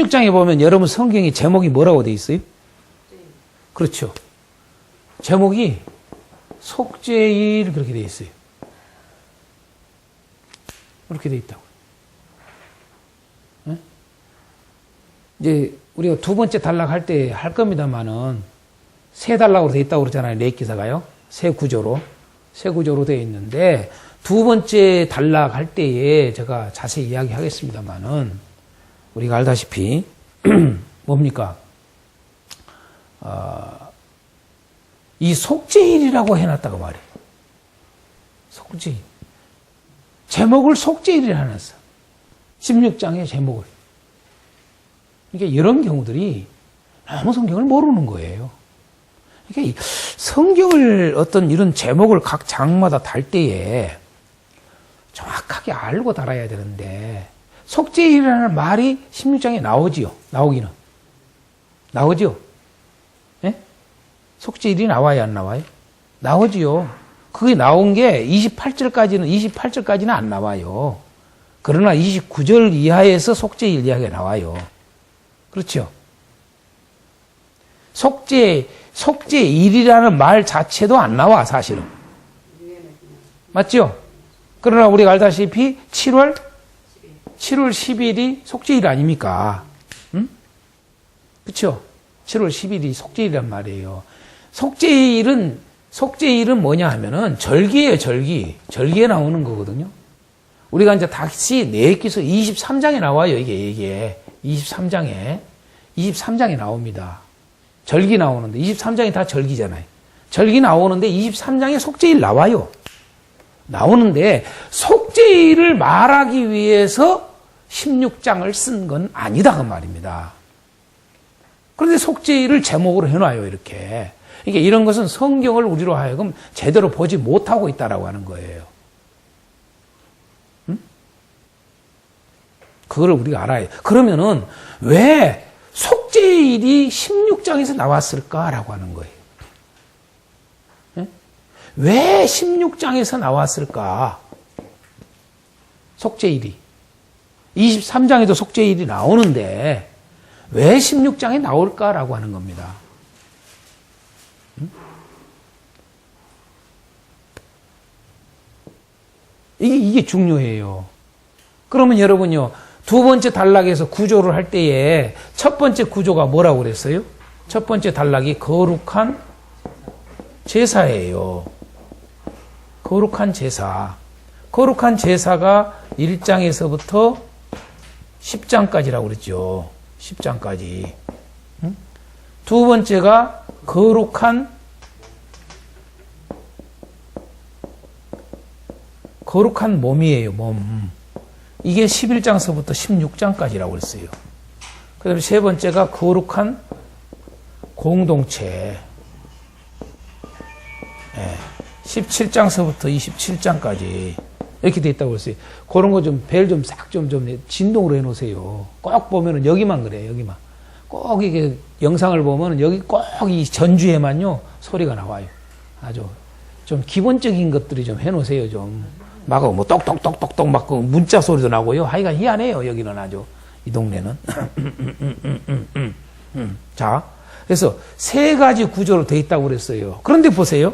16장에 보면 여러분 성경의 제목이 뭐라고 돼 있어요? 그렇죠. 제목이 속죄일 그렇게 돼 있어요. 그렇게 돼 있다고. 네? 이제 우리가 두 번째 단락할 때 할 겁니다만은 세 단락으로 돼 있다고 그러잖아요. 네 기사가요. 세 구조로 돼 있는데 두 번째 단락할 때에 제가 자세히 이야기하겠습니다만은 우리가 알다시피 뭡니까? 이 속죄일이라고 해놨다고 말이에요. 속죄일. 제목을 속죄일이라 해놨어. 16장의 제목을. 그러니까 이런 경우들이 너무 성경을 모르는 거예요. 그러니까 성경을 어떤 이런 제목을 각 장마다 달 때에 정확하게 알고 달아야 되는데 속죄일이라는 말이 16장에 나오지요. 나오기는. 나오지요. 예? 속죄일이 나와요, 안 나와요? 나오지요. 그게 나온 게 28절까지는 안 나와요. 그러나 29절 이하에서 속죄일 이야기가 나와요. 그렇죠? 속죄일이라는 말 자체도 안 나와, 사실은. 맞죠? 그러나 우리가 알다시피 7월 10일이 속죄일 아닙니까? 응? 그쵸? 7월 10일이 속죄일이란 말이에요. 속죄일은 뭐냐 하면은 절기예요, 절기. 절기에 나오는 거거든요. 우리가 이제 다시 내기서 23장에 나와요, 이게. 23장에 나옵니다. 절기 나오는데, 23장이 다 절기잖아요. 절기 나오는데 23장에 속죄일 나와요. 나오는데 속죄일을 말하기 위해서 16장을 쓴 건 아니다 그 말입니다. 그런데 속죄일을 제목으로 해놔요 이렇게. 그러니까 이런 것은 성경을 우리로 하여금 제대로 보지 못하고 있다라고 하는 거예요. 응? 그거를 우리가 알아야 돼. 그러면은 왜 속죄일이 16장에서 나왔을까라고 하는 거예요. 왜 16장에서 나왔을까? 속죄일이. 23장에도 속죄일이 나오는데 왜 16장에 나올까라고 하는 겁니다. 이게 중요해요. 그러면 여러분요, 두 번째 단락에서 구조를 할 때에 첫 번째 구조가 뭐라고 그랬어요? 첫 번째 단락이 거룩한 제사예요. 거룩한 제사. 거룩한 제사가 1장에서부터 10장까지라고 그랬죠. 10장까지. 두 번째가 거룩한 몸이에요, 몸. 이게 11장서부터 16장까지라고 그랬어요. 그 다음에 세 번째가 거룩한 공동체. 17장서부터 27장까지 이렇게 돼 있다고 그랬어요. 그런 거 좀 벨 좀 싹 좀 진동으로 해놓으세요. 꼭 보면은 여기만 그래요. 여기만. 꼭 이게 영상을 보면은 여기 꼭 이 전주에만요 소리가 나와요. 아주 좀 기본적인 것들이 좀 해놓으세요. 좀 막 뭐 똑똑똑똑똑 막 문자 소리도 나고요. 하여간 희한해요. 여기는 아주 이 동네는. 자, 그래서 세 가지 구조로 돼 있다고 그랬어요. 그런데 보세요.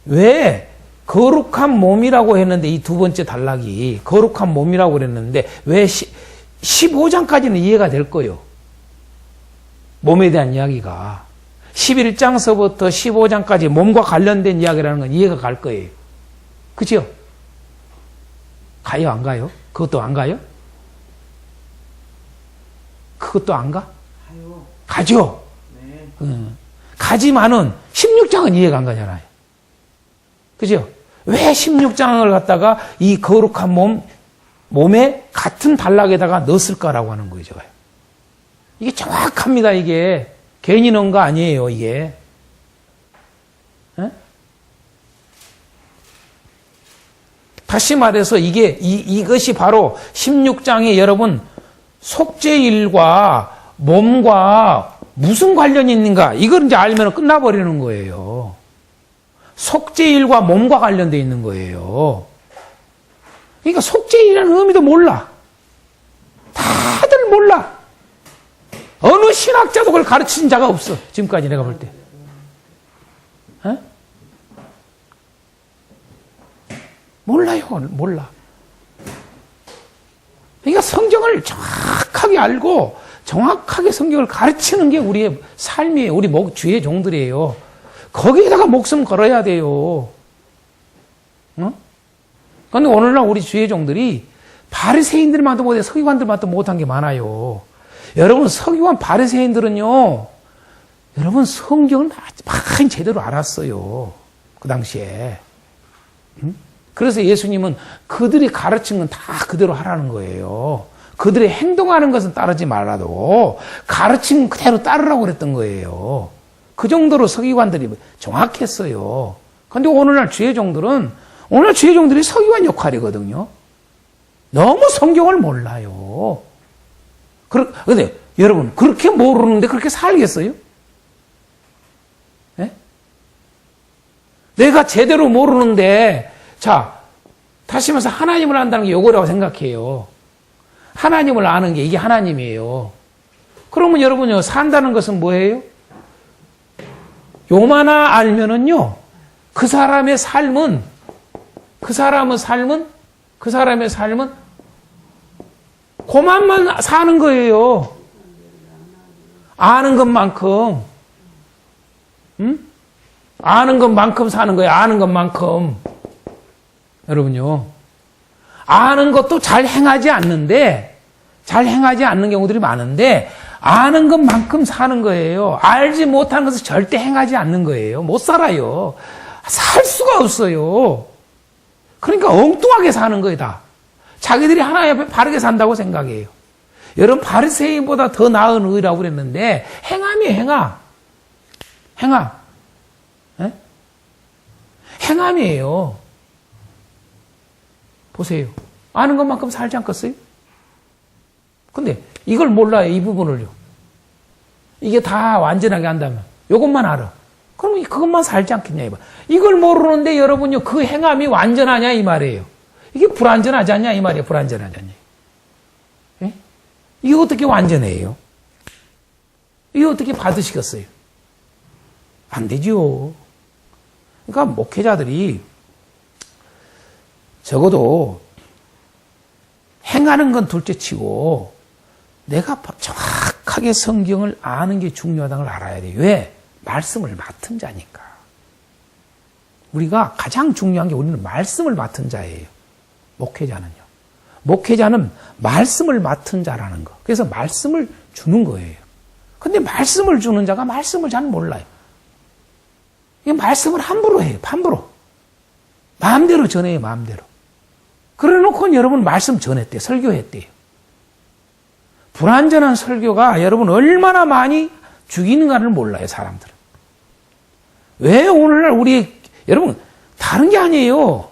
왜 거룩한 몸이라고 했는데 이 두 번째 단락이 거룩한 몸이라고 그랬는데 왜 15장까지는 이해가 될 거예요. 몸에 대한 이야기가 11장서부터 15장까지 몸과 관련된 이야기라는 건 이해가 갈 거예요. 그죠? 가요 안 가요? 그것도 안 가요? 그것도 안 가? 가요. 가죠? 네. 가지만은 16장은 이해가 안 가잖아요. 그죠? 왜 16장을 갖다가 이 거룩한 몸에 같은 단락에다가 넣었을까라고 하는 거죠. 이게 정확합니다, 이게. 괜히 넣은 거 아니에요, 이게. 에? 다시 말해서 이것이 바로 16장에 여러분, 속죄일과 몸과 무슨 관련이 있는가? 이걸 이제 알면 끝나버리는 거예요. 속죄일과 몸과 관련되어 있는 거예요. 그러니까 속죄일이라는 의미도 몰라. 다들 몰라. 어느 신학자도 그걸 가르친 자가 없어. 지금까지 내가 볼 때. 에? 몰라요. 몰라. 그러니까 성경을 정확하게 알고 정확하게 성경을 가르치는 게 우리의 삶이에요. 우리 주의 종들이에요. 거기에다가 목숨 걸어야 돼요. 그런데 오늘날 우리 주의 종들이 바리새인들만도 못해 서기관들만도 못한 게 많아요. 여러분 서기관 바리새인들은요. 여러분 성경을 많이 제대로 알았어요. 그 당시에. 그래서 예수님은 그들이 가르친 건 다 그대로 하라는 거예요. 그들이 행동하는 것은 따르지 말라도 가르친 그대로 따르라고 그랬던 거예요. 그 정도로 서기관들이 정확했어요. 그런데 오늘날 주의 종들은 오늘 주의 종들이 서기관 역할이거든요. 너무 성경을 몰라요. 그런데 여러분 그렇게 모르는데 그렇게 살겠어요? 네? 내가 제대로 모르는데 자 다시 말해서 하나님을 안다는 게 요거라고 생각해요. 하나님을 아는 게 이게 하나님이에요. 그러면 여러분요 산다는 것은 뭐예요? 요만나 알면은요 그 사람의 삶은 그만만 사는 거예요. 아는 것만큼. 아는 것만큼 사는 거예요. 아는 것만큼. 여러분요. 아는 것도 잘 행하지 않는 경우들이 많은데, 아는 것만큼 사는 거예요. 알지 못한 것을 절대 행하지 않는 거예요. 못 살아요. 살 수가 없어요. 그러니까 엉뚱하게 사는 거예요, 다. 자기들이 하나님 앞에 바르게 산다고 생각해요. 여러분, 바리새인보다 더 나은 의라고 그랬는데, 행함이에요, 행함. 에? 행함이에요. 보세요. 아는 것만큼 살지 않겠어요? 근데 이걸 몰라요, 이 부분을요. 이게 다 완전하게 한다면. 이것만 알아. 그럼 그것만 살지 않겠냐, 이봐. 이걸 모르는데 여러분요, 그 행함이 완전하냐, 이 말이에요. 이게 불완전하지 않냐, 이 말이에요. 불완전하지 않냐. 예? 이게 어떻게 완전해요? 이게 어떻게 받으시겠어요? 안 되죠. 그러니까 목회자들이 적어도 행하는 건 둘째 치고 내가 정확하게 성경을 아는 게 중요하다는 걸 알아야 돼요. 왜? 말씀을 맡은 자니까. 우리가 가장 중요한 게 우리는 말씀을 맡은 자예요. 목회자는요. 목회자는 말씀을 맡은 자라는 거. 그래서 말씀을 주는 거예요. 근데 말씀을 주는 자가 말씀을 잘 몰라요. 이 말씀을 함부로 해요. 함부로. 마음대로 전해요. 마음대로. 그래 놓고 여러분 말씀 전했대요. 설교했대요. 불완전한 설교가 여러분 얼마나 많이 죽이는가를 몰라요. 사람들은. 왜 오늘날 여러분 다른 게 아니에요.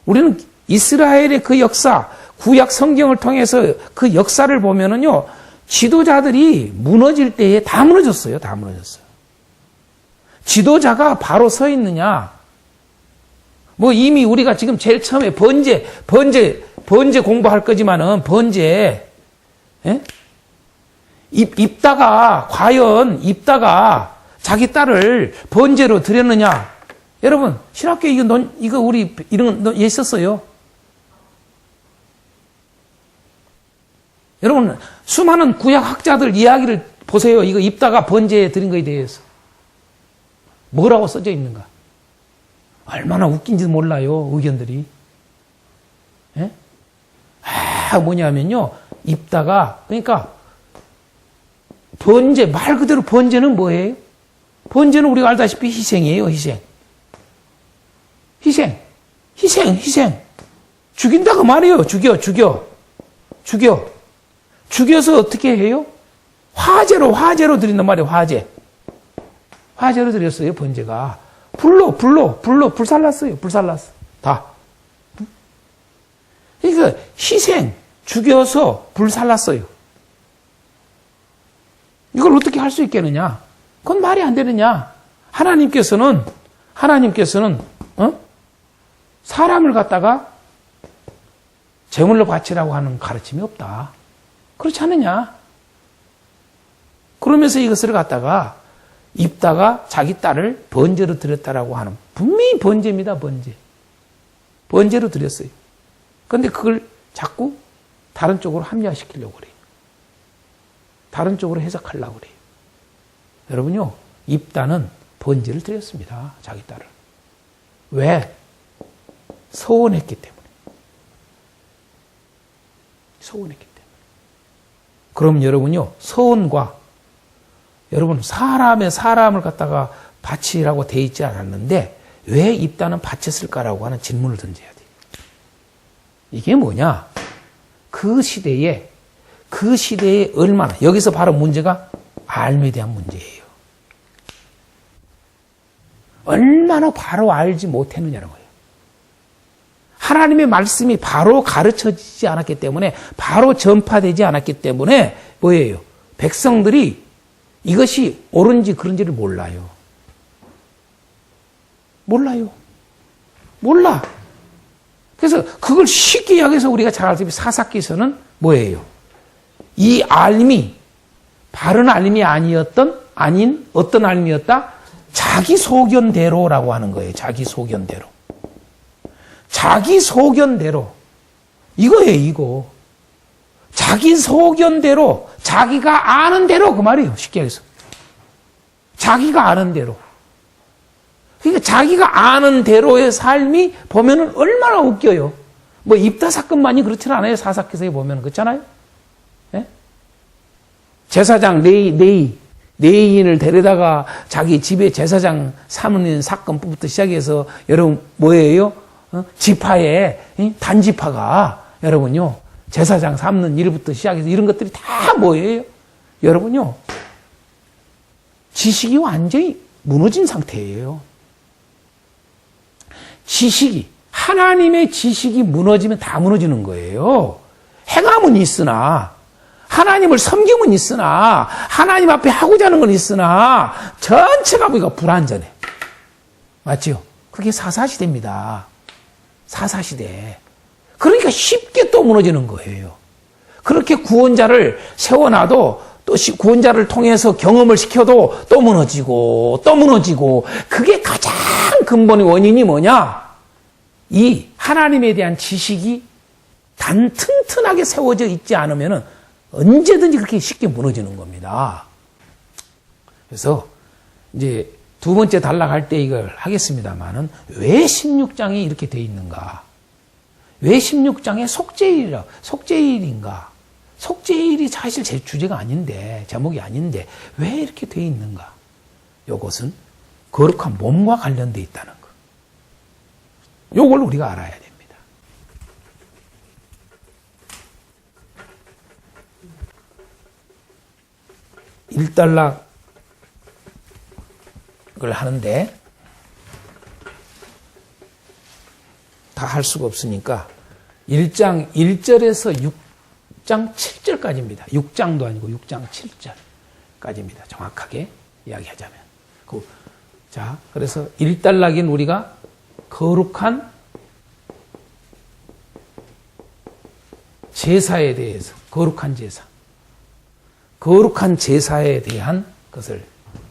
우리는 이스라엘의 그 역사, 구약 성경을 통해서 그 역사를 보면은요, 지도자들이 무너질 때에 다 무너졌어요. 다 무너졌어요. 지도자가 바로 서 있느냐? 뭐 이미 우리가 지금 제일 처음에 번제 공부할 거지만은 번제, 예? 과연 입다가 자기 딸을 번제로 드렸느냐? 여러분, 신학교 이거 우리 이런 거 있었어요. 여러분, 수많은 구약 학자들 이야기를 보세요. 이거 입다가 번제에 드린 거에 대해서. 뭐라고 써져 있는가? 얼마나 웃긴지 몰라요, 의견들이. 예? 뭐냐면요, 입다가, 그러니까, 번제, 말 그대로 번제는 뭐예요? 번제는 우리가 알다시피 희생이에요, 희생. 죽인다 그 말이에요. 죽여서 어떻게 해요? 화제로 드린단 말이에요, 화제. 화제로 드렸어요, 번제가. 불로 불살랐어요. 다. 그러니까 희생, 죽여서 불살랐어요. 이걸 어떻게 할 수 있겠느냐? 그건 말이 안 되느냐? 하나님께서는 사람을 갖다가 제물로 바치라고 하는 가르침이 없다. 그렇지 않느냐? 그러면서 이것을 갖다가 입다가 자기 딸을 번제로 드렸다라고 하는, 분명히 번제입니다, 번제. 번제로 드렸어요. 그런데 그걸 자꾸 다른 쪽으로 합리화시키려고 그래요. 다른 쪽으로 해석하려고 그래요. 여러분요, 입다는 번제를 드렸습니다, 자기 딸을. 왜? 서원했기 때문에. 서원했기 때문에. 그럼 여러분요, 서원과, 여러분, 사람을 갖다가 바치라고 돼 있지 않았는데, 왜 입다는 바쳤을까라고 하는 질문을 던져야 돼요. 이게 뭐냐? 그 시대에 얼마나, 여기서 바로 문제가 알에 대한 문제예요. 얼마나 바로 알지 못했느냐는 거예요. 하나님의 말씀이 바로 가르쳐지지 않았기 때문에, 바로 전파되지 않았기 때문에, 뭐예요? 백성들이 이것이 옳은지 그런지를 몰라요. 몰라. 그래서 그걸 쉽게 이야기해서 우리가 잘 알다시피 사사기서는 뭐예요? 이 알림이 바른 알림이 아닌 어떤 알림이었다? 자기 소견대로라고 하는 거예요. 자기 소견대로. 이거예요, 이거. 자기 소견대로, 자기가 아는 대로, 그 말이에요. 쉽게 해서. 자기가 아는 대로. 그러니까 자기가 아는 대로의 삶이 보면은 얼마나 웃겨요. 뭐 입다 사건만이 그렇지는 않아요. 사사기서에 보면은. 그렇잖아요? 네? 제사장 레이인을 데려다가 자기 집에 제사장 삼는 사건부터 시작해서 여러분 뭐예요? 지파에 단지파가 여러분요. 제사장 삼는 일부터 시작해서 이런 것들이 다 뭐예요? 여러분요. 지식이 완전히 무너진 상태예요. 하나님의 지식이 무너지면 다 무너지는 거예요. 행함은 있으나, 하나님을 섬김은 있으나, 하나님 앞에 하고자 하는 건 있으나, 전체가 우리가 불완전해. 맞죠? 그게 사사시대입니다. 사사시대. 그러니까 쉽게 또 무너지는 거예요. 그렇게 구원자를 세워놔도 또 구원자를 통해서 경험을 시켜도 또 무너지고 그게 가장 근본의 원인이 뭐냐? 이 하나님에 대한 지식이 튼튼하게 세워져 있지 않으면 언제든지 그렇게 쉽게 무너지는 겁니다. 그래서 이제 두 번째 단락할 때 이걸 하겠습니다만은 왜 16장이 이렇게 돼 있는가? 왜 16장에 속죄일인가? 속죄일이 사실 제 주제가 아닌데, 제목이 아닌데 왜 이렇게 돼 있는가? 이것은 거룩한 몸과 관련돼 있다는 거. 이걸 우리가 알아야 됩니다. 일단락을 하는데 다 할 수가 없으니까 1장 1절에서 6장 7절까지입니다. 6장도 아니고 6장 7절까지입니다. 정확하게 이야기하자면. 자, 그래서 1단락인 우리가 거룩한 제사에 대해서, 거룩한 제사에 대한 것을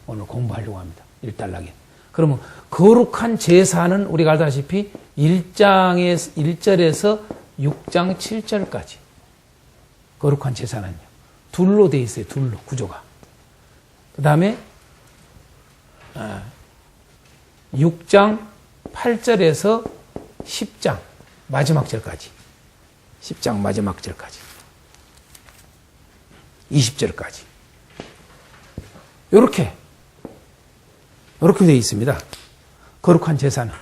오늘 공부하려고 합니다. 1단락인. 그러면 거룩한 제사는 우리가 알다시피 1절에서 6장 7절까지. 거룩한 제사는요. 둘로 돼 있어요. 둘로, 구조가. 그 다음에 6장 8절에서 10장 마지막 절까지. 10장 마지막 절까지. 20절까지. 요렇게 되어 있습니다. 거룩한 제사는.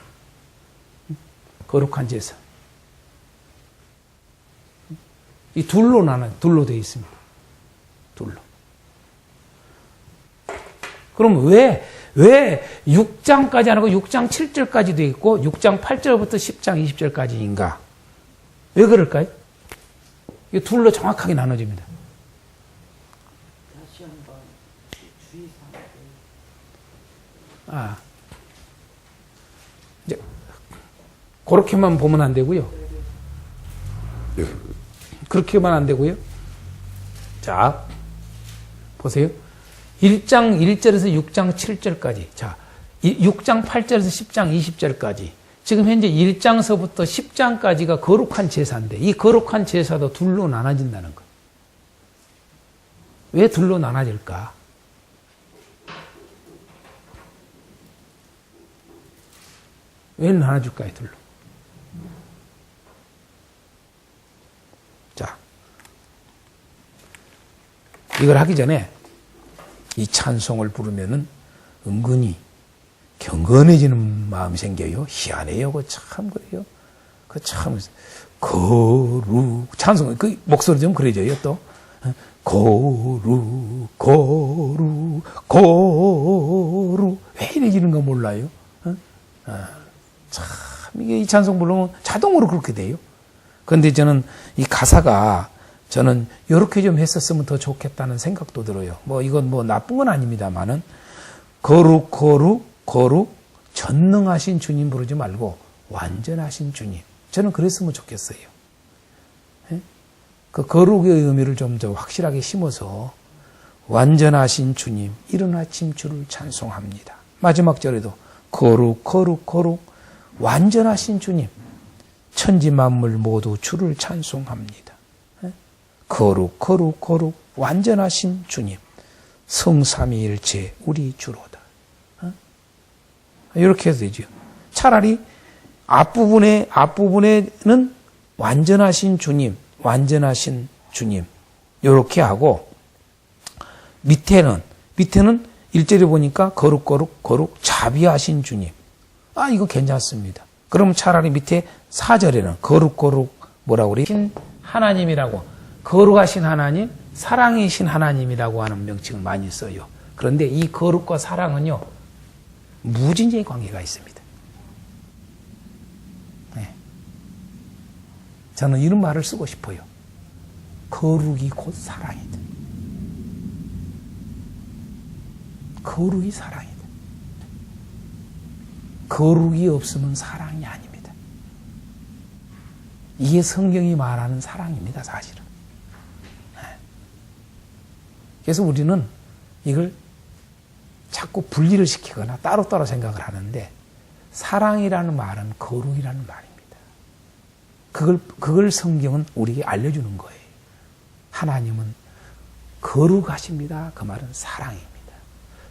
거룩한 제사. 이 둘로 되어 있습니다. 둘로. 그럼 왜 6장까지 안 하고 6장 7절까지 되어 있고 6장 8절부터 10장 20절까지인가? 왜 그럴까요? 이 둘로 정확하게 나눠집니다. 다시 한번 주의사항. 이제 그렇게만 보면 안 되고요. 그렇게만 안 되고요. 자, 보세요. 1장 1절에서 6장 7절까지. 자, 6장 8절에서 10장 20절까지. 지금 현재 1장서부터 10장까지가 거룩한 제사인데 이 거룩한 제사도 둘로 나눠진다는 거예요. 왜 둘로 나눠질까? 왜 나눠줄까요, 둘로? 자, 이걸 하기 전에 이 찬송을 부르면은 은근히 경건해지는 마음이 생겨요. 희한해요. 그 참 그래요. 그 참 거룩 찬송 그 목소리 좀 그래져요. 또 거룩 거룩 거룩 왜 이래지는 거 몰라요? 참 이게 이 찬송 부르면 자동으로 그렇게 돼요. 그런데 저는 이 가사가 저는 이렇게 좀 했었으면 더 좋겠다는 생각도 들어요. 뭐 이건 뭐 나쁜 건 아닙니다만은 거룩 거룩 거룩 전능하신 주님 부르지 말고 완전하신 주님. 저는 그랬으면 좋겠어요. 예? 그 거룩의 의미를 좀 더 확실하게 심어서 완전하신 주님, 이른 아침 주를 찬송합니다. 마지막 절에도 거룩 거룩 거룩 완전하신 주님, 천지 만물 모두 주를 찬송합니다. 예? 거룩 거룩 거룩 완전하신 주님, 성삼위일체 우리 주로다. 이렇게 해도 되죠. 차라리 앞부분에는 완전하신 주님, 완전하신 주님. 이렇게 하고, 밑에는 1절에 보니까 거룩, 거룩, 거룩, 자비하신 주님. 아, 이거 괜찮습니다. 그럼 차라리 밑에 4절에는 거룩, 거룩, 뭐라고 그래? 하나님이라고. 거룩하신 하나님, 사랑이신 하나님이라고 하는 명칭을 많이 써요. 그런데 이 거룩과 사랑은요, 무진제의 관계가 있습니다. 네. 저는 이런 말을 쓰고 싶어요. 거룩이 곧 사랑이다. 거룩이 사랑이다. 거룩이 없으면 사랑이 아닙니다. 이게 성경이 말하는 사랑입니다, 사실은. 네. 그래서 우리는 이걸 자꾸 분리를 시키거나 따로따로 생각을 하는데 사랑이라는 말은 거룩이라는 말입니다. 그걸 성경은 우리에게 알려주는 거예요. 하나님은 거룩하십니다. 그 말은 사랑입니다.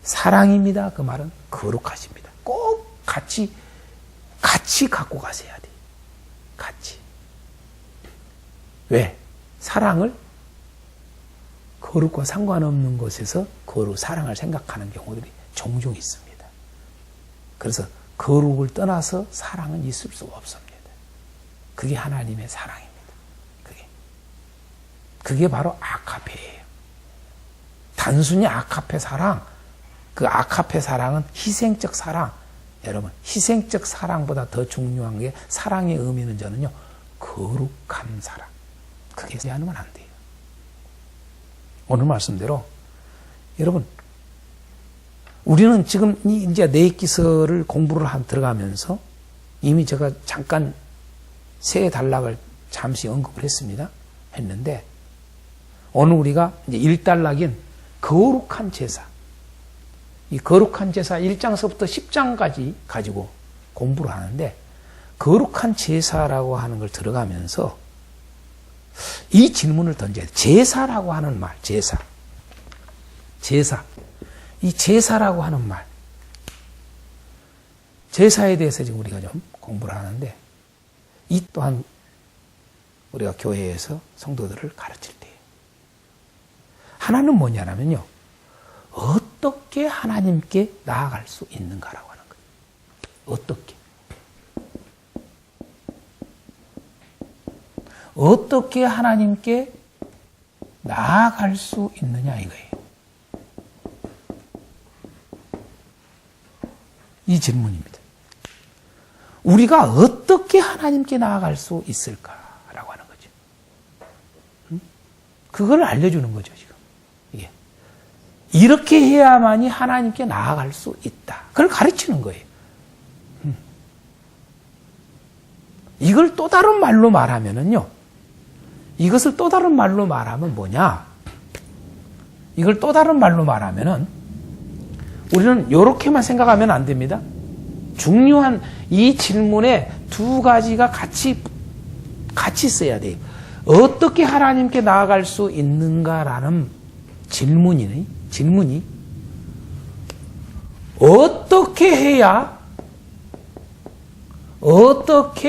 사랑입니다. 그 말은 거룩하십니다. 꼭 같이 갖고 가셔야 돼요. 같이. 왜? 사랑을 거룩과 상관없는 곳에서 사랑을 생각하는 경우들이 종종 있습니다. 그래서 거룩을 떠나서 사랑은 있을 수가 없습니다. 그게 하나님의 사랑입니다. 그게 바로 아카페예요. 단순히 아카페 사랑, 그 아카페 사랑은 희생적 사랑. 여러분, 희생적 사랑보다 더 중요한 게 사랑의 의미는 저는요, 거룩한 사랑. 그게 이해하면 안 돼요. 오늘 말씀대로 여러분, 우리는 지금 이제 내기서를 공부를 들어가면서 이미 제가 잠깐 새 단락을 잠시 언급을 했는데 오늘 우리가 이제 1단락인 거룩한 제사, 이 거룩한 제사 1장서부터 10장까지 가지고 공부를 하는데 거룩한 제사라고 하는 걸 들어가면서 이 질문을 던져야 돼. 제사라고 하는 말, 제사. 이 제사라고 하는 말. 제사에 대해서 지금 우리가 좀 공부를 하는데, 이 또한 우리가 교회에서 성도들을 가르칠 때. 하나는 뭐냐면요. 어떻게 하나님께 나아갈 수 있는가라고 하는 거예요. 어떻게 하나님께 나아갈 수 있느냐 이거예요. 이 질문입니다. 우리가 어떻게 하나님께 나아갈 수 있을까라고 하는 거죠. 그걸 알려주는 거죠, 지금. 이게. 이렇게 해야만이 하나님께 나아갈 수 있다. 그걸 가르치는 거예요. 이걸 또 다른 말로 말하면은요. 이것을 또 다른 말로 말하면 뭐냐? 이걸 또 다른 말로 말하면은 우리는 이렇게만 생각하면 안 됩니다. 중요한 이 질문에 두 가지가 같이 써야 돼요. 어떻게 하나님께 나아갈 수 있는가라는 질문이 어떻게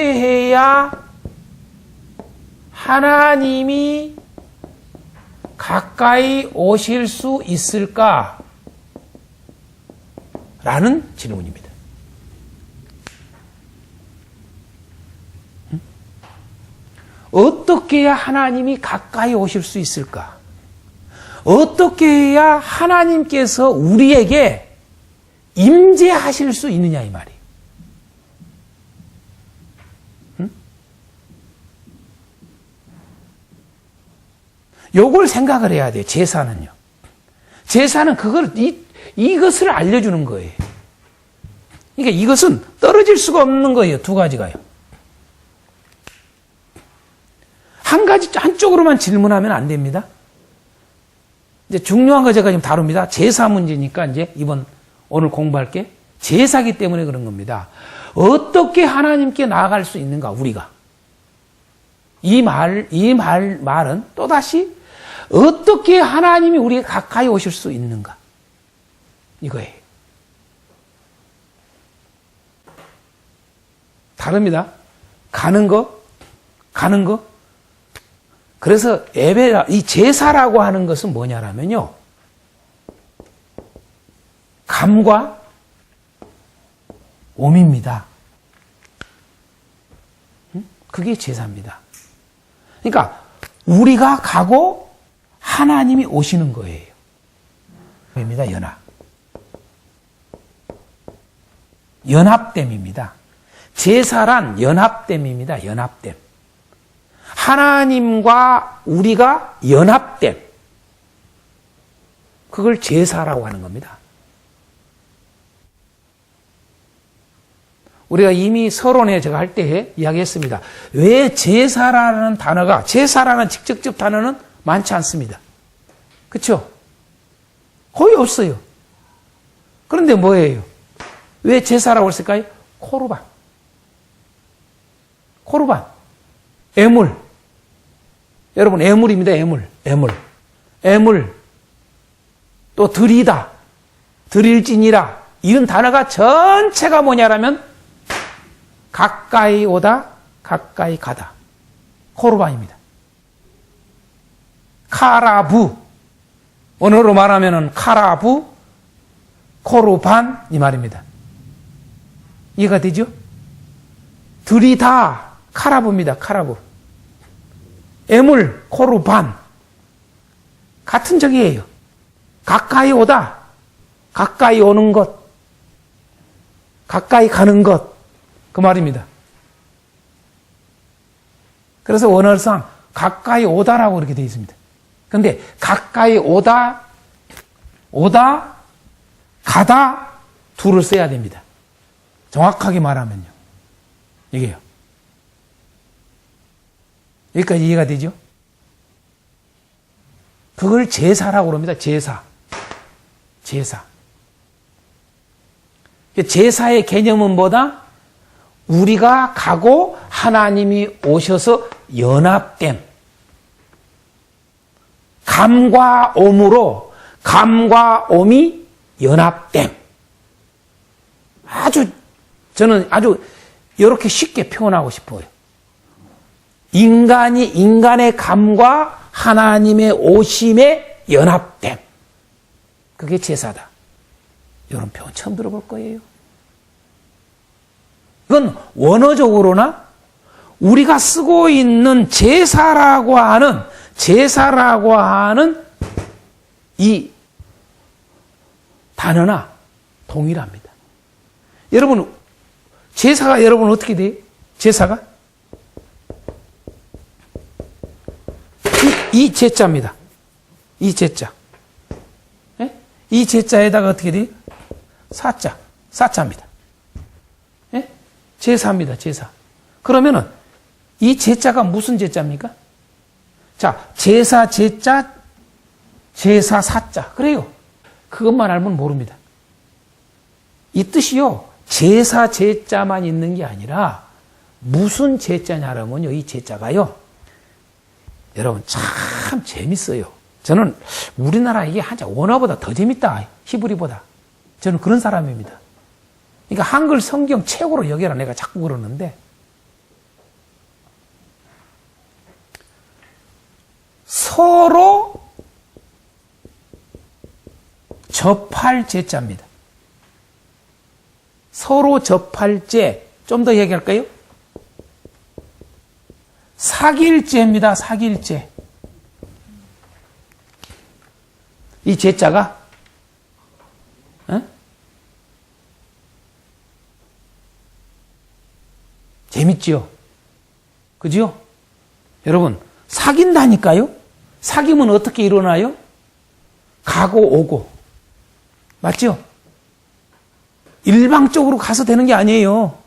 해야 하나님이 가까이 오실 수 있을까? 라는 질문입니다. 어떻게 해야 하나님이 가까이 오실 수 있을까? 어떻게 해야 하나님께서 우리에게 임재하실 수 있느냐 이 말이에요. 요걸 생각을 해야 돼요. 제사는요. 제사는 이것을 알려주는 거예요. 그러니까 이것은 떨어질 수가 없는 거예요. 두 가지가요. 한쪽으로만 질문하면 안 됩니다. 이제 중요한 거 제가 지금 다룹니다. 제사 문제니까 이제 오늘 공부할 게 제사기 때문에 그런 겁니다. 어떻게 하나님께 나아갈 수 있는가, 우리가. 이 말은 또다시 어떻게 하나님이 우리에게 가까이 오실 수 있는가? 이거예요. 다릅니다. 가는 거. 그래서 이 제사라고 하는 것은 뭐냐라면요. 감과 오미입니다. 그게 제사입니다. 그러니까 우리가 가고 하나님이 오시는 거예요. 입니다. 연합됨입니다. 제사란 연합됨입니다. 연합됨. 하나님과 우리가 연합됨. 그걸 제사라고 하는 겁니다. 우리가 이미 서론에 제가 할 때 이야기했습니다. 왜 제사라는 단어가, 제사라는 직접적 단어는 많지 않습니다. 그렇죠? 거의 없어요. 그런데 뭐예요? 왜 제사라고 했을까요? 코르반. 애물. 여러분, 애물입니다. 애물. 또 드리다. 드릴지니라. 이런 단어가 전체가 뭐냐라면 가까이 오다, 가까이 가다. 코르반입니다. 카라부. 언어로 말하면은 카라부, 코르반 이 말입니다. 이해가 되죠? 드리다, 카라부입니다. 카라부. 애물, 코르반. 같은 적이에요. 가까이 오다, 가까이 오는 것, 가까이 가는 것, 그 말입니다. 그래서 원어상 가까이 오다라고 이렇게 되어 있습니다. 근데 가까이 오다, 가다, 둘을 써야 됩니다. 정확하게 말하면요. 이게요. 여기까지 이해가 되죠? 그걸 제사라고 합니다. 제사. 제사의 개념은 뭐다? 우리가 가고 하나님이 오셔서 연합됨. 감과 옴으로 감과 옴이 연합됨. 저는 아주 이렇게 쉽게 표현하고 싶어요. 인간의 감과 하나님의 오심의 연합됨. 그게 제사다. 이런 표현 처음 들어볼 거예요. 이건 원어적으로나 우리가 쓰고 있는 제사라고 하는 이 단어나 동일합니다. 여러분, 제사가 여러분 어떻게 돼요? 제사가? 이 제자입니다. 이 제자. 예? 이 제자에다가 어떻게 돼요? 사자입니다. 예? 제사입니다. 제사. 그러면은 이 제자가 무슨 제자입니까? 자, 제사 제자, 제사 사자. 그래요. 그것만 알면 모릅니다. 이 뜻이요. 제사 제자만 있는 게 아니라 무슨 제자냐라면요. 이 제자가요. 여러분 참 재밌어요. 저는 우리나라 이게 한자 원어보다 더 재밌다. 히브리보다. 저는 그런 사람입니다. 그러니까 한글 성경 최고로 여겨라 내가 자꾸 그러는데 서로 접할 제자입니다. 서로 접할 제. 좀 더 얘기할까요? 사귈 제입니다. 사귈 제. 이 제자가 재밌지요? 그죠? 여러분 사귄다니까요? 사귀면 어떻게 일어나요? 가고 오고. 맞죠? 일방적으로 가서 되는 게 아니에요.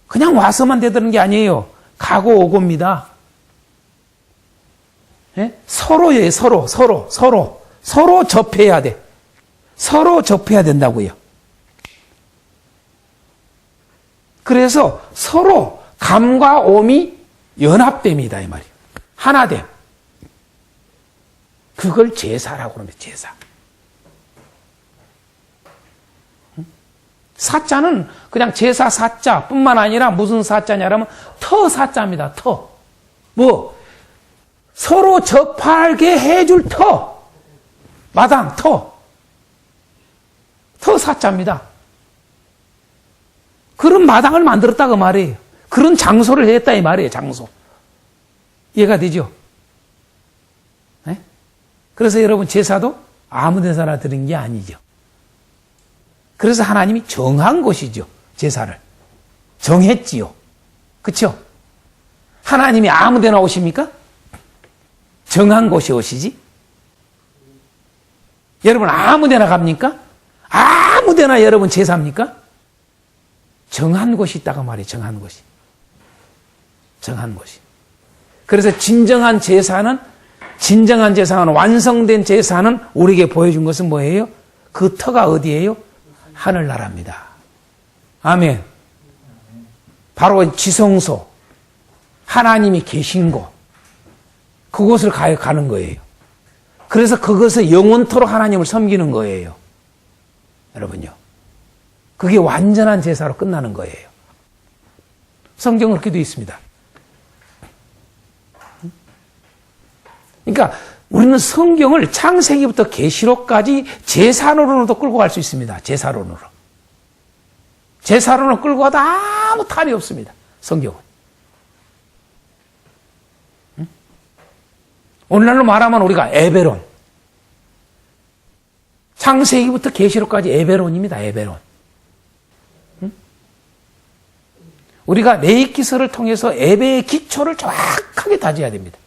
그냥 와서만 되는 게 아니에요. 가고 오고입니다. 예? 서로예요. 서로 접해야 돼. 서로 접해야 된다고요. 그래서 서로 감과 오미 연합됨이다 이 말이에요. 하나됨. 그걸 제사라고 합니다. 제사. 사자는 그냥 제사 사자뿐만 아니라 무슨 사자냐라면 터 사자입니다. 터. 뭐 서로 접하게 해줄 터. 마당 터. 터 사자입니다. 그런 마당을 만들었다 그 말이에요. 그런 장소를 했다 이 말이에요. 장소. 이해가 되죠? 네? 그래서 여러분 제사도 아무 데서나 드린 게 아니죠. 그래서 하나님이 정한 곳이죠. 제사를. 정했지요. 그렇죠? 하나님이 아무 데나 오십니까? 정한 곳에 오시지? 여러분 아무 데나 갑니까? 아무 데나 여러분 제사입니까? 정한 곳이 있다고 말이에요. 정한 곳이. 정한 곳이. 그래서 진정한 제사는 완성된 제사는 우리에게 보여준 것은 뭐예요? 그 터가 어디예요? 하늘나라입니다. 아멘. 바로 지성소, 하나님이 계신 곳, 그곳을 가는 거예요. 그래서 그것을 영원토록 하나님을 섬기는 거예요. 여러분요. 그게 완전한 제사로 끝나는 거예요. 성경은 그렇게 되어 있습니다. 그러니까 우리는 성경을 창세기부터 계시록까지 제사론으로도 끌고 갈 수 있습니다. 제사론으로. 제사론으로 끌고 가도 아무 탈이 없습니다. 성경은. 오늘날로 말하면 우리가 에베론. 창세기부터 계시록까지 에베론입니다. 에베론. 우리가 레위기서를 통해서 예배의 기초를 정확하게 다져야 됩니다.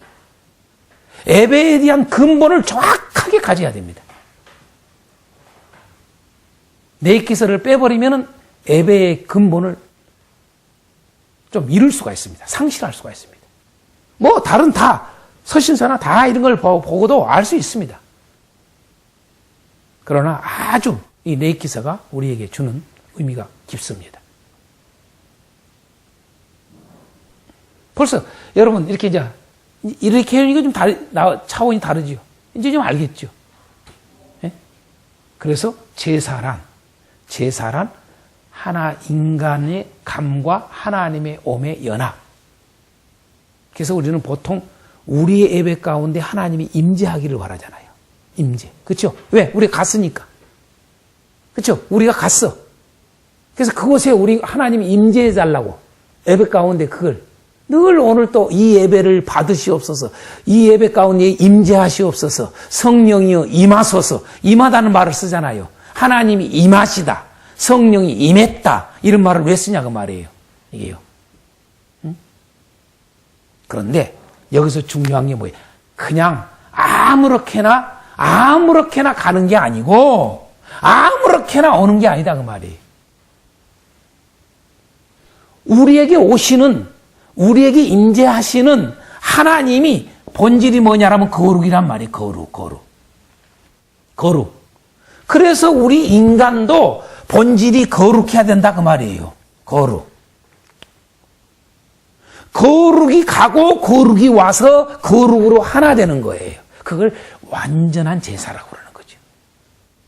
예배에 대한 근본을 정확하게 가져야 됩니다. 레위기서를 빼버리면 예배의 근본을 좀 잃을 수가 있습니다. 상실할 수가 있습니다. 뭐 다른 다 서신서나 다 이런 걸 보고도 알 수 있습니다. 그러나 아주 이 레위기서가 우리에게 주는 의미가 깊습니다. 벌써 여러분 이렇게 이거 좀 차원이 다르죠. 이제 좀 알겠죠. 네? 그래서 제사란 하나 인간의 감과 하나님의 몸의 연합. 그래서 우리는 보통 우리의 예배 가운데 하나님이 임재하기를 바라잖아요. 임재. 그렇죠? 왜? 우리가 갔으니까. 그렇죠? 우리가 갔어. 그래서 그곳에 우리 하나님이 임재해 달라고 예배 가운데 그걸 늘 오늘 또 이 예배를 받으시옵소서. 이 예배 가운데 임재하시옵소서. 성령이여 임하소서. 임하다는 말을 쓰잖아요. 하나님이 임하시다. 성령이 임했다. 이런 말을 왜 쓰냐 그 말이에요. 이게요. 응? 그런데 여기서 중요한 게 뭐예요? 그냥 아무렇게나 가는 게 아니고 아무렇게나 오는 게 아니다 그 말이에요. 우리에게 임재하시는 하나님이 본질이 뭐냐라면 거룩이란 말이에요. 거룩. 그래서 우리 인간도 본질이 거룩해야 된다 그 말이에요. 거룩. 거룩이 가고 거룩이 와서 거룩으로 하나 되는 거예요. 그걸 완전한 제사라고 그러는 거죠.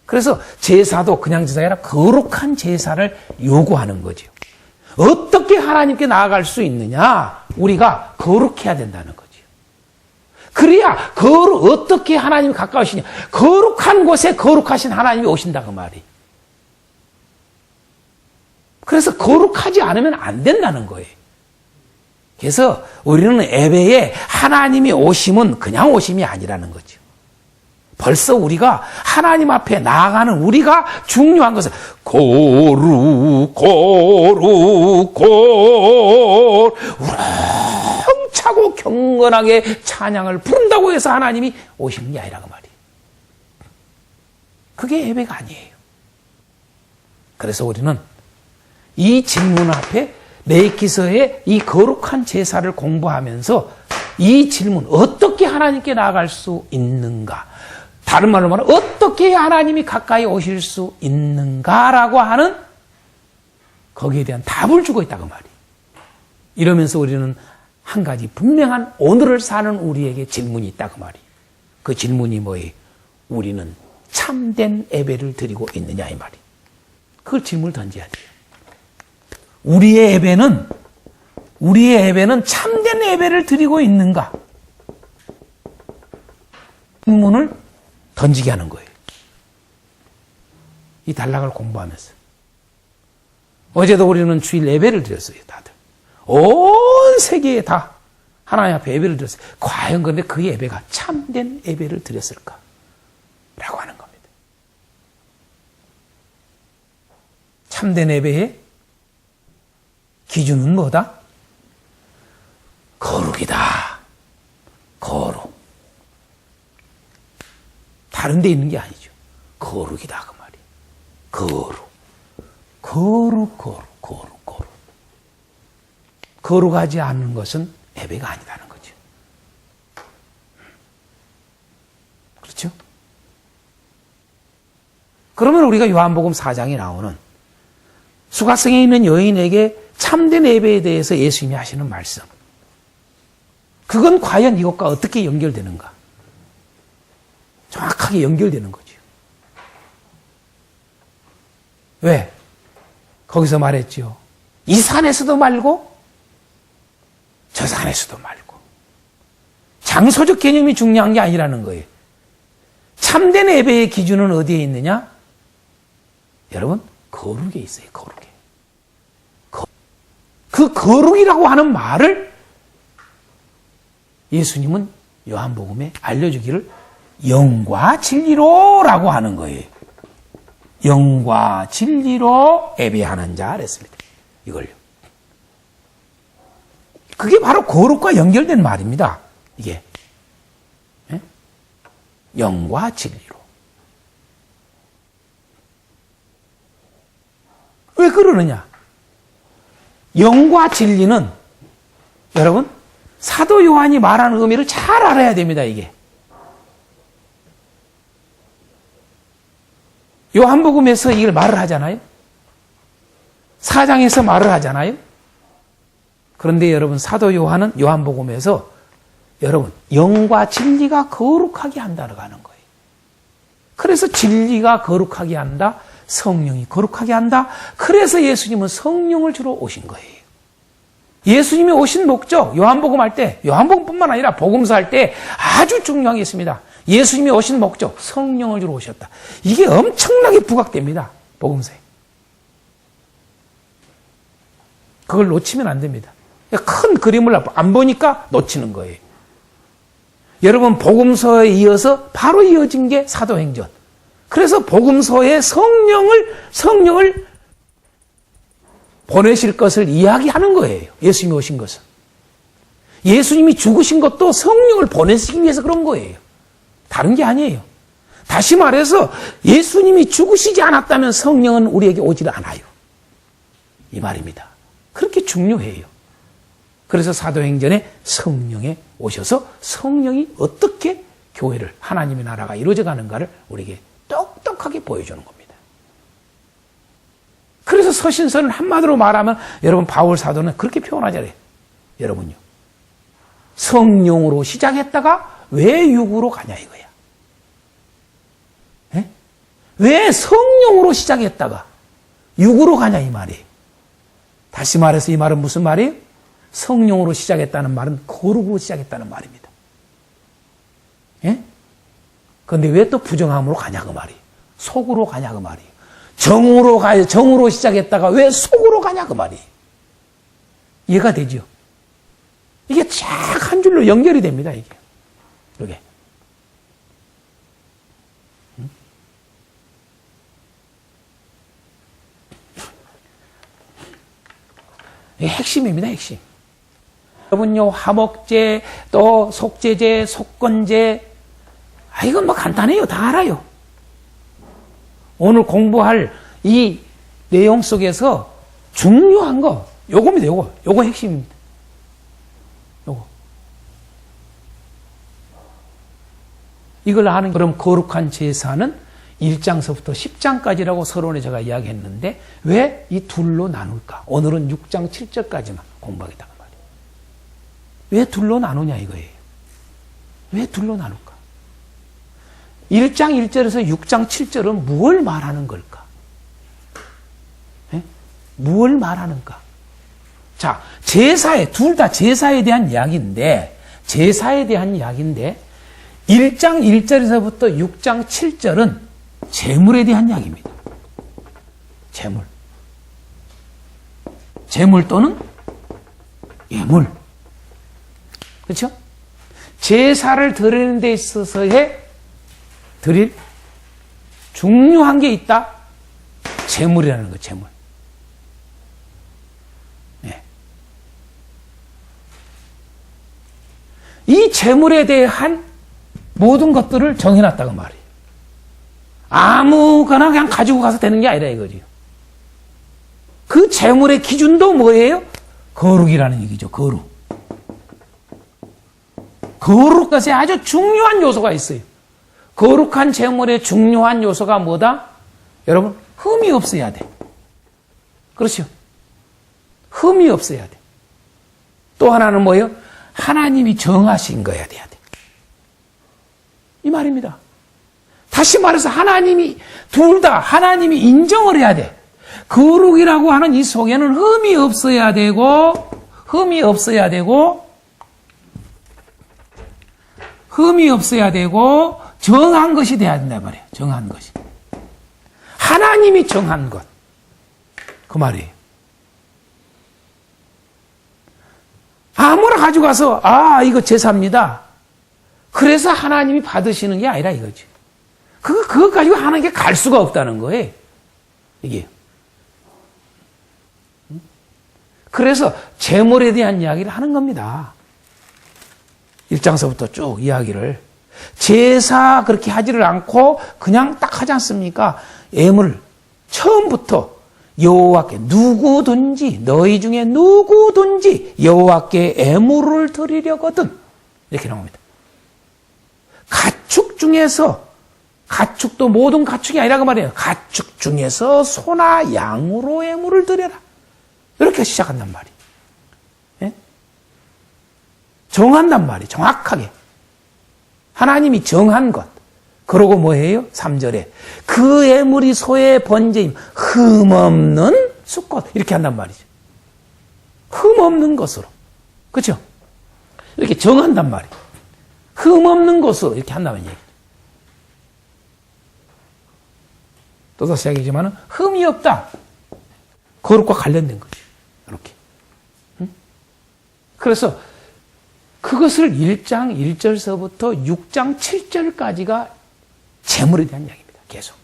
그래서 제사도 그냥 제사가 아니라 거룩한 제사를 요구하는 거죠. 어떻게 하나님께 나아갈 수 있느냐? 우리가 거룩해야 된다는 거죠. 그래야 어떻게 하나님이 가까우시냐? 거룩한 곳에 거룩하신 하나님이 오신다 그 말이. 그래서 거룩하지 않으면 안 된다는 거예요. 그래서 우리는 예배에 하나님이 오심은 그냥 오심이 아니라는 거죠. 벌써 우리가 하나님 앞에 나아가는 우리가 중요한 것은 거룩 우렁차고 경건하게 찬양을 부른다고 해서 하나님이 오시는 게 아니라 그 말이에요. 그게 예배가 아니에요. 그래서 우리는 이 질문 앞에 레위기서의 이 거룩한 제사를 공부하면서 이 질문, 어떻게 하나님께 나아갈 수 있는가? 다른 말로 말하면 어떻게 하나님이 가까이 오실 수 있는가라고 하는 거기에 대한 답을 주고 있다고 말이에요. 이러면서 우리는 한 가지 분명한 오늘을 사는 우리에게 질문이 있다고 말이에요. 그 질문이 뭐예요? 우리는 참된 예배를 드리고 있느냐 이 말이에요. 그 질문을 던져야 돼요. 우리의 예배는 참된 예배를 드리고 있는가? 질문을 던지게 하는 거예요. 이 단락을 공부하면서. 어제도 우리는 주일 예배를 드렸어요, 다들. 온 세계에 다 하나님 앞에 예배를 드렸어요. 과연 그런데 그 예배가 참된 예배를 드렸을까? 라고 하는 겁니다. 참된 예배의 기준은 뭐다? 거룩이다. 거룩. 다른 데 있는 게 아니죠. 거룩이다 그 말이에요. 거룩. 거룩하지 않는 것은 예배가 아니다는 거죠. 그렇죠? 그러면 우리가 요한복음 4장에 나오는 수가성에 있는 여인에게 참된 예배에 대해서 예수님이 하시는 말씀. 그건 과연 이것과 어떻게 연결되는가? 정확하게 연결되는 거죠. 왜? 거기서 말했죠. 이 산에서도 말고 저 산에서도 말고. 장소적 개념이 중요한 게 아니라는 거예요. 참된 예배의 기준은 어디에 있느냐? 여러분, 거룩에 있어요. 거룩에. 그 거룩이라고 하는 말을 예수님은 요한복음에 알려주기를 영과 진리로라고 하는 거예요. 영과 진리로 예배하는 자 그랬습니다. 이걸요. 그게 바로 거룩과 연결된 말입니다. 이게. 예? 영과 진리로. 왜 그러느냐? 영과 진리는 여러분 사도 요한이 말하는 의미를 잘 알아야 됩니다. 이게 요한복음에서 이걸 말을 하잖아요. 4장에서 말을 하잖아요. 그런데 여러분 사도 요한은 요한복음에서 여러분 영과 진리가 거룩하게 한다고 하는 거예요. 그래서 진리가 거룩하게 한다. 성령이 거룩하게 한다. 그래서 예수님은 성령을 주러 오신 거예요. 예수님이 오신 목적, 요한복음 할 때, 요한복음뿐만 아니라 복음서 할 때 아주 중요한 게 있습니다. 예수님이 오신 목적, 성령을 주러 오셨다. 이게 엄청나게 부각됩니다. 복음서에. 그걸 놓치면 안 됩니다. 큰 그림을 안 보니까 놓치는 거예요. 여러분 복음서에 이어서 바로 이어진 게 사도행전. 그래서 복음서에 성령을 보내실 것을 이야기하는 거예요. 예수님이 오신 것은. 예수님이 죽으신 것도 성령을 보내시기 위해서 그런 거예요. 다른 게 아니에요. 다시 말해서 예수님이 죽으시지 않았다면 성령은 우리에게 오지를 않아요. 이 말입니다. 그렇게 중요해요. 그래서 사도행전에 성령에 오셔서 성령이 어떻게 교회를 하나님의 나라가 이루어져 가는가를 우리에게 똑똑하게 보여주는 겁니다. 그래서 서신서는 한마디로 말하면 여러분 바울 사도는 그렇게 표현하잖아요. 여러분요. 성령으로 시작했다가 왜 육으로 가냐 이거야. 예? 왜 성령으로 시작했다가 육으로 가냐 이 말이에요. 다시 말해서 이 말은 무슨 말이에요? 성령으로 시작했다는 말은 거룩으로 시작했다는 말입니다. 예? 그런데 왜 또 부정함으로 가냐 그 말이에요. 속으로 가냐 그 말이에요. 정으로 시작했다가 왜 속으로 가냐 그 말이에요. 이해가 되죠? 이게 쫙 한 줄로 연결이 됩니다, 이게. 이게. 이게 핵심입니다, 핵심. 여러분요, 화목제, 또 속죄제, 속건제, 이건 뭐 간단해요. 다 알아요. 오늘 공부할 이 내용 속에서 중요한 거, 요겁니다, 요거. 요거 핵심입니다. 요거. 이걸 아는, 그럼 거룩한 제사는 1장서부터 10장까지라고 서론에 제가 이야기했는데, 왜 이 둘로 나눌까? 오늘은 6장 7절까지만 공부하겠다. 그 말이에요. 왜 둘로 나누냐 이거예요. 왜 둘로 나눌까? 1장 1절에서 6장 7절은 무엇을 말하는 걸까? 예? 무엇을 말하는가? 자, 제사에, 둘 다 제사에 대한 이야기인데, 1장 1절에서부터 6장 7절은 재물에 대한 이야기입니다. 재물. 재물 또는 예물. 그렇죠? 제사를 드리는 데 있어서의 드릴 중요한 게 있다. 재물이라는 거, 재물. 네. 이 재물에 대한 모든 것들을 정해놨다고 말이에요. 아무거나 그냥 가지고 가서 되는 게 아니라 이거지요. 그 재물의 기준도 뭐예요? 거룩이라는 얘기죠. 거룩. 거룩 것에 아주 중요한 요소가 있어요. 거룩한 재물의 중요한 요소가 뭐다? 여러분, 흠이 없어야 돼. 그렇죠? 흠이 없어야 돼. 또 하나는 뭐예요? 하나님이 정하신 거야 돼야 돼. 이 말입니다. 다시 말해서 하나님이, 둘 다 하나님이 인정을 해야 돼. 거룩이라고 하는 이 속에는 흠이 없어야 되고, 정한 것이 돼야 된단 말이에요. 정한 것이. 하나님이 정한 것. 그 말이에요. 아무나 가지고 가서, 이거 제사입니다. 그래서 하나님이 받으시는 게 아니라 이거지. 그거 가지고 하나님께 갈 수가 없다는 거예요. 이게. 그래서 재물에 대한 이야기를 하는 겁니다. 1장서부터 쭉 이야기를. 제사 그렇게 하지를 않고 그냥 딱 하지 않습니까? 예물 처음부터 여호와께 너희 중에 누구든지 여호와께 예물을 드리려거든 이렇게 나옵니다. 가축 중에서 가축도 모든 가축이 아니라 그 말이에요. 가축 중에서 소나 양으로 예물을 드려라. 이렇게 시작한단 말이에요. 예? 정한단 말이에요. 정확하게. 하나님이 정한 것. 그러고 뭐해요? 3절에 그 예물이 소의 번제임 흠없는 수꽃 이렇게 한단 말이죠. 흠없는 것으로. 그렇죠? 이렇게 정한단 말이에요. 흠없는 것으로 이렇게 한다는 얘기죠. 또 다시 이야기지만 흠이 없다. 거룩과 관련된 거죠. 이렇게. 그래서 그것을 1장 1절서부터 6장 7절까지가 재물에 대한 이야기입니다. 계속.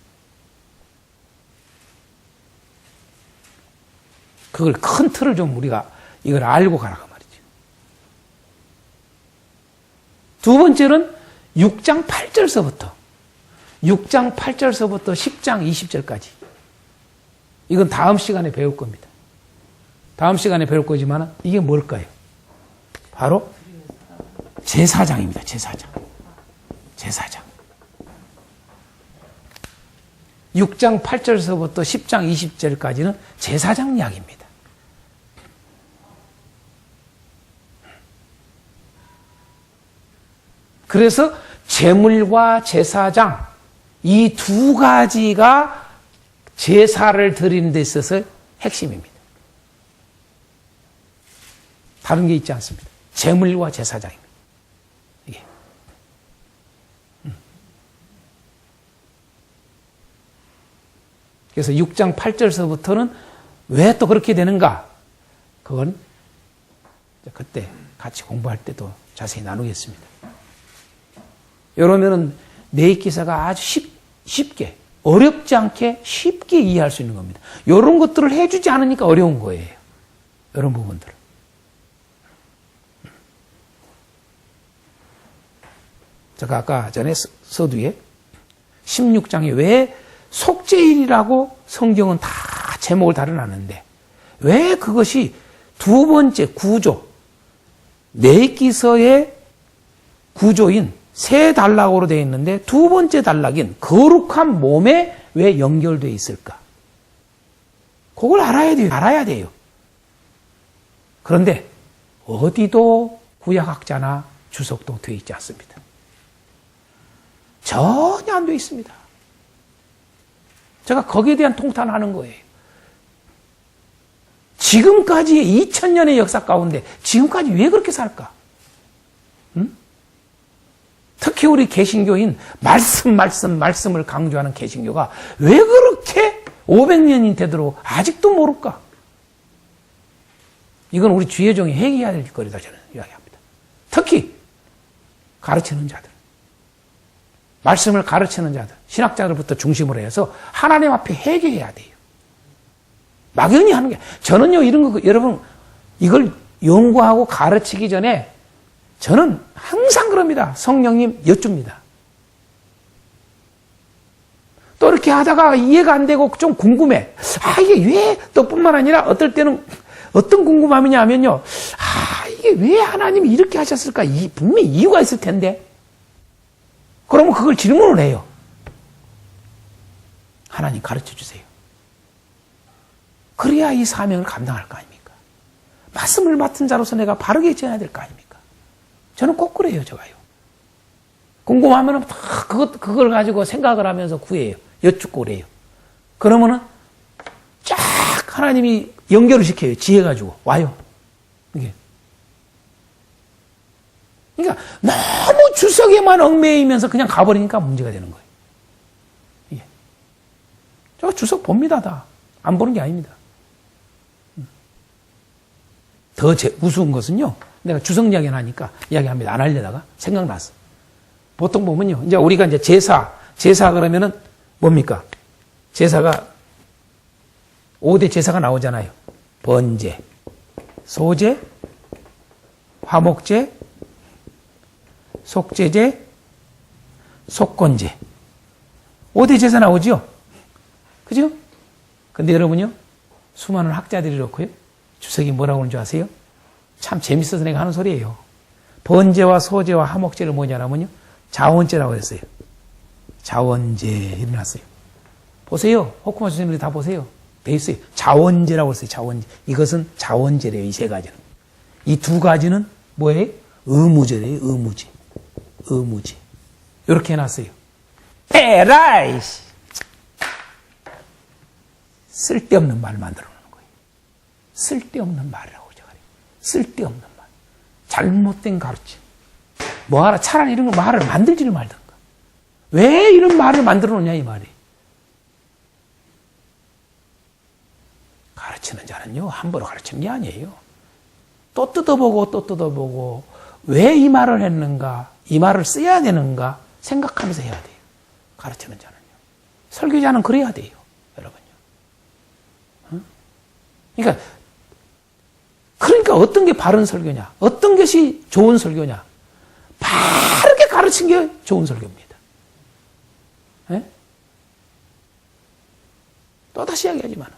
그걸 큰 틀을 좀 우리가 이걸 알고 가라고 말이죠. 두 번째는 6장 8절서부터 10장 20절까지. 이건 다음 시간에 배울 겁니다. 다음 시간에 배울 거지만 이게 뭘까요? 바로 제사장입니다. 제사장. 6장 8절서부터 10장 20절까지는 제사장 이야기입니다. 그래서 제물과 제사장 이 두 가지가 제사를 드리는 데 있어서 핵심입니다. 다른 게 있지 않습니다. 제물과 제사장입니다. 이게. 그래서 6장 8절서부터는 왜 또 그렇게 되는가? 그건 그때 같이 공부할 때도 자세히 나누겠습니다. 이러면은 내익기사가 아주 쉽게, 어렵지 않게 쉽게 이해할 수 있는 겁니다. 이런 것들을 해주지 않으니까 어려운 거예요. 이런 부분들을. 제가 아까 전에 서두에 16장에 왜 속죄일이라고 성경은 다 제목을 달아놨는데 왜 그것이 두 번째 구조, 내익기서의 구조인 세 단락으로 되어 있는데 두 번째 단락인 거룩한 몸에 왜 연결되어 있을까? 그걸 알아야 돼요. 그런데 어디도 구약학자나 주석도 되어 있지 않습니다. 전혀 안 되어 있습니다. 제가 거기에 대한 통탄을 하는 거예요. 지금까지의 2000년의 역사 가운데 지금까지 왜 그렇게 살까? 응? 특히 우리 개신교인 말씀을 강조하는 개신교가 왜 그렇게 500년이 되도록 아직도 모를까? 이건 우리 주예종이 회개해야 될 거리다 저는 이야기합니다. 특히 가르치는 자들. 말씀을 가르치는 자들, 신학자들부터 중심으로 해서 하나님 앞에 회개해야 돼요. 막연히 하는 게. 저는요, 이런 거, 여러분, 이걸 연구하고 가르치기 전에 저는 항상 그럽니다. 성령님 여쭙니다. 또 이렇게 하다가 이해가 안 되고 좀 궁금해. 이게 왜, 또 뿐만 아니라 어떨 때는 어떤 궁금함이냐 하면요. 이게 왜 하나님이 이렇게 하셨을까? 분명히 이유가 있을 텐데. 그러면 그걸 질문을 해요. 하나님 가르쳐 주세요. 그래야 이 사명을 감당할 거 아닙니까? 말씀을 맡은 자로서 내가 바르게 전해야 될 거 아닙니까? 저는 꼭 그래요, 제가요. 궁금하면 다 그걸 가지고 생각을 하면서 구해요. 여쭙고 그래요. 그러면은 쫙 하나님이 연결을 시켜요. 지혜 가지고. 와요. 이게. 그러니까 너무 주석에만 얽매이면서 그냥 가버리니까 문제가 되는 거예요. 예. 저 주석 봅니다, 다. 안 보는 게 아닙니다. 더 우스운 것은요, 내가 주석 이야기를 하니까 이야기합니다. 안 하려다가 생각났어. 보통 보면요, 이제 우리가 이제 제사 그러면은 뭡니까? 제사가 5대 제사가 나오잖아요. 번제, 소제, 화목제, 속죄제, 속건제. 5대 제사 나오죠? 그죠? 근데 여러분요, 수많은 학자들이 그렇고요. 주석이 뭐라고 하는 줄 아세요? 참 재밌어서 내가 하는 소리예요. 번제와 소제와 화목제를 뭐냐면요, 자원제라고 했어요. 자원제 일어났어요. 보세요. 호쿠마 선생님들이 다 보세요. 돼 있어요. 자원제라고 했어요. 자원제. 이것은 자원제래요. 이 세 가지는. 이 두 가지는 뭐예요? 의무제래요. 의무제. 의무제. 이렇게 해놨어요. 에라이! 쓸데없는 말을 만들어 놓는 거예요. 쓸데없는 말이라고 제가 그래요. 쓸데없는 말. 잘못된 가르침. 뭐하라, 차라리 이런 거 말을 만들지를 말든가. 왜 이런 말을 만들어 놓냐, 이 말이. 가르치는 자는요, 함부로 가르치는 게 아니에요. 또 뜯어보고, 왜 이 말을 했는가, 이 말을 써야 되는가 생각하면서 해야 돼요. 가르치는 자는요. 설교자는 그래야 돼요, 여러분요. 그러니까 어떤 게 바른 설교냐, 어떤 것이 좋은 설교냐, 바르게 가르친 게 좋은 설교입니다. 네? 또다시 이야기하지만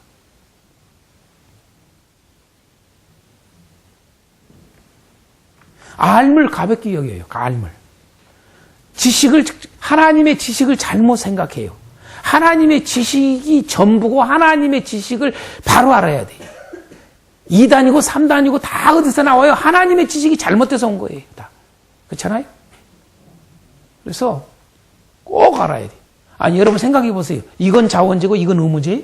알물 가볍게 여겨요. 알물. 하나님의 지식을 잘못 생각해요. 하나님의 지식이 전부고 하나님의 지식을 바로 알아야 돼요. 2단이고 3단이고 다 어디서 나와요? 하나님의 지식이 잘못돼서 온 거예요. 다. 그렇잖아요? 그래서 꼭 알아야 돼요. 아니, 여러분 생각해 보세요. 이건 자원제고 이건 의무제예요?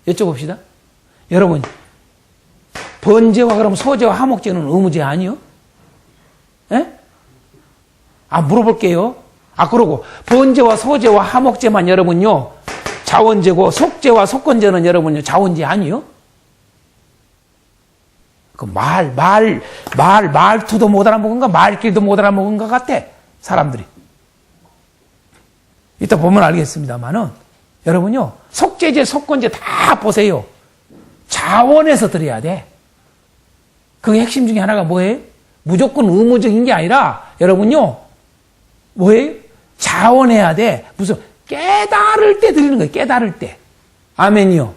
여쭤봅시다. 여러분, 번제와 그럼 소제와 화목제는 의무제 아니요? 예? 아, 물어볼게요. 아, 그러고 번제와 소제와 화목제만 여러분요, 자원제고 속제와 속건제는 여러분요, 자원제 아니요? 그 말투도 못 알아먹은가, 말길도 못 알아먹은가 같아, 사람들이. 이따 보면 알겠습니다만은, 여러분요, 속제제, 속건제 다 보세요. 자원에서 드려야 돼. 그게 핵심 중에 하나가 뭐예요? 무조건 의무적인 게 아니라, 여러분요, 뭐예요? 자원해야 돼. 무슨, 깨달을 때 드리는 거예요, 깨달을 때. 아멘이요.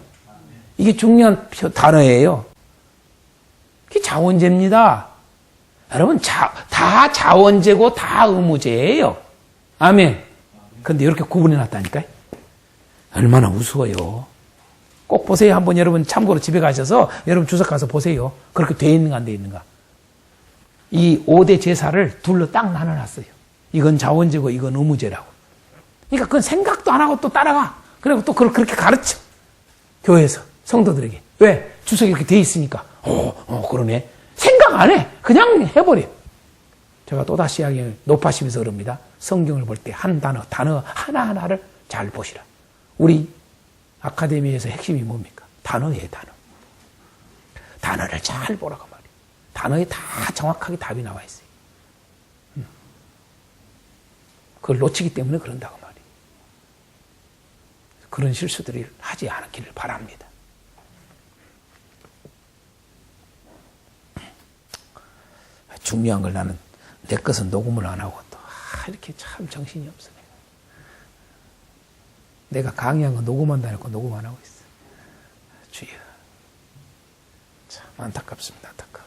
이게 중요한 단어예요. 그게 자원제입니다. 여러분, 다 자원제고 다 의무제예요. 아멘. 근데 이렇게 구분해 놨다니까요. 얼마나 우스워요. 꼭 보세요. 한번 여러분 참고로 집에 가셔서 여러분 주석 가서 보세요. 그렇게 돼 있는가 안 돼 있는가. 이 5대 제사를 둘로 딱 나눠놨어요. 이건 자원제고 이건 의무제라고. 그러니까 그건 생각도 안 하고 또 따라가. 그리고 또 그렇게 가르쳐. 교회에서 성도들에게. 왜? 주석이 이렇게 돼 있으니까. 그러네. 생각 안 해. 그냥 해버려. 제가 또다시 이야기 높아시면서 그럽니다. 성경을 볼 때 한 단어 하나하나를 잘 보시라. 우리 아카데미에서 핵심이 뭡니까? 단어예요, 단어. 단어를 잘 보라고 말이에요. 단어에 다 정확하게 답이 나와 있어요. 그걸 놓치기 때문에 그런다고 말이에요. 그런 실수들을 하지 않기를 바랍니다. 중요한 걸 나는 내 것은 녹음을 안 하고 또 이렇게 참 정신이 없어. 내가 강의한 거 녹음한다 해놓고 녹음 안 하고 있어. 주여. 참 안타깝습니다. 안타까워.